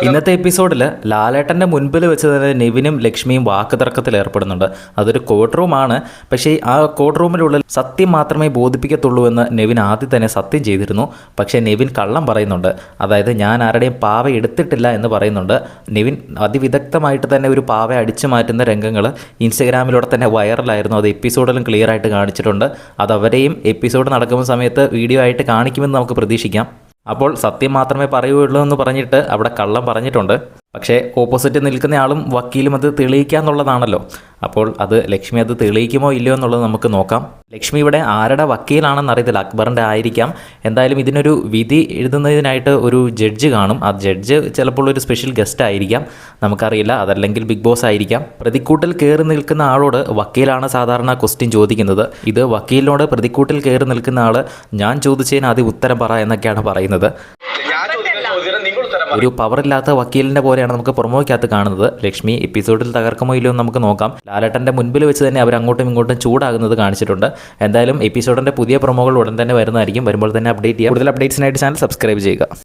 ഇന്നത്തെ എപ്പിസോഡിൽ ലാലേട്ടൻ്റെ മുൻപിൽ വെച്ച് തന്നെ നെവിനും ലക്ഷ്മിയും വാക്കുതർക്കത്തിൽ ഏർപ്പെടുന്നുണ്ട്. അതൊരു കോർട്ട് റൂമാണ്. പക്ഷേ ആ കോർട്ട് റൂമിനുള്ളിൽ സത്യം മാത്രമേ ബോധിപ്പിക്കത്തുള്ളൂ എന്ന് നെവിൻ ആദ്യം തന്നെ സത്യം ചെയ്തിരുന്നു. പക്ഷേ നെവിൻ കള്ളം പറയുന്നുണ്ട്. അതായത് ഞാൻ ആരുടെയും പാവ എടുത്തിട്ടില്ല എന്ന് പറയുന്നുണ്ട്. നെവിൻ അതിവിദഗ്ധമായിട്ട് തന്നെ ഒരു പാവ അടിച്ചു മാറ്റുന്ന രംഗങ്ങൾ ഇൻസ്റ്റഗ്രാമിലൂടെ തന്നെ വൈറലായിരുന്നു. അത് എപ്പിസോഡിലും ക്ലിയർ ആയിട്ട് കാണിച്ചിട്ടുണ്ട്. അത് അവരെയും എപ്പിസോഡ് നടക്കുന്ന സമയത്ത് വീഡിയോ ആയിട്ട് കാണിക്കുമെന്ന് നമുക്ക് പ്രതീക്ഷിക്കാം. അപ്പോൾ സത്യം മാത്രമേ പറയുകയുള്ളൂ എന്ന് പറഞ്ഞിട്ട് അവിടെ കള്ളം പറഞ്ഞിട്ടുണ്ട്. പക്ഷേ ഓപ്പോസിറ്റ് നിൽക്കുന്ന ആളും വക്കീലും അത് തെളിയിക്കുക എന്നുള്ളതാണല്ലോ. അപ്പോൾ അത് ലക്ഷ്മി അത് തെളിയിക്കുമോ ഇല്ലയോ എന്നുള്ളത് നമുക്ക് നോക്കാം. ലക്ഷ്മി ഇവിടെ ആരുടെ വക്കീലാണെന്ന് അറിയത്തില്ല, അക്ബറിൻ്റെ ആയിരിക്കാം. എന്തായാലും ഇതിനൊരു വിധി എഴുതുന്നതിനായിട്ട് ഒരു ജഡ്ജ് കാണും. ആ ജഡ്ജ് ചിലപ്പോൾ ഒരു സ്പെഷ്യൽ ഗസ്റ്റ് ആയിരിക്കാം, നമുക്കറിയില്ല. അതല്ലെങ്കിൽ ബിഗ് ബോസ് ആയിരിക്കാം. പ്രതിക്കൂട്ടിൽ കയറി നിൽക്കുന്ന ആളോട് വക്കീലാണ് സാധാരണ ക്വസ്റ്റ്യൻ ചോദിക്കുന്നത്. ഇത് വക്കീലിനോട് പ്രതിക്കൂട്ടിൽ കയറി നിൽക്കുന്ന ആൾ ഞാൻ ചോദിച്ചതിന് ആദ്യം ഉത്തരം പറ എന്നൊക്കെയാണ് പറയുന്നത്. ഒരു പവറില്ലാത്ത വക്കീലിൻ്റെ പോലെയാണ് നമുക്ക് പ്രൊമോയ്ക്കകത്ത് കാണുന്നത്. ലക്ഷ്മി എപ്പിസോഡിൽ തകർക്കുമോ ഇല്ലയോ എന്ന് നമുക്ക് നോക്കാം. ലാലേട്ടൻ്റെ മുൻപിൽ വെച്ച് തന്നെ അവർ അങ്ങോട്ടും ഇങ്ങോട്ടും ചൂടാകുന്നത് കാണിച്ചിട്ടുണ്ട്. എന്തായാലും എപ്പിസോഡിൻ്റെ പുതിയ പ്രൊമോകൾ ഉടൻ തന്നെ വരുന്നതായിരിക്കും. വരുമ്പോൾ തന്നെ അപ്ഡേറ്റ് ചെയ്യുക. കൂടുതൽ അപ്ഡേറ്റ്സിനായിട്ട് ചാനൽ സബ്സ്ക്രൈബ് ചെയ്യുക.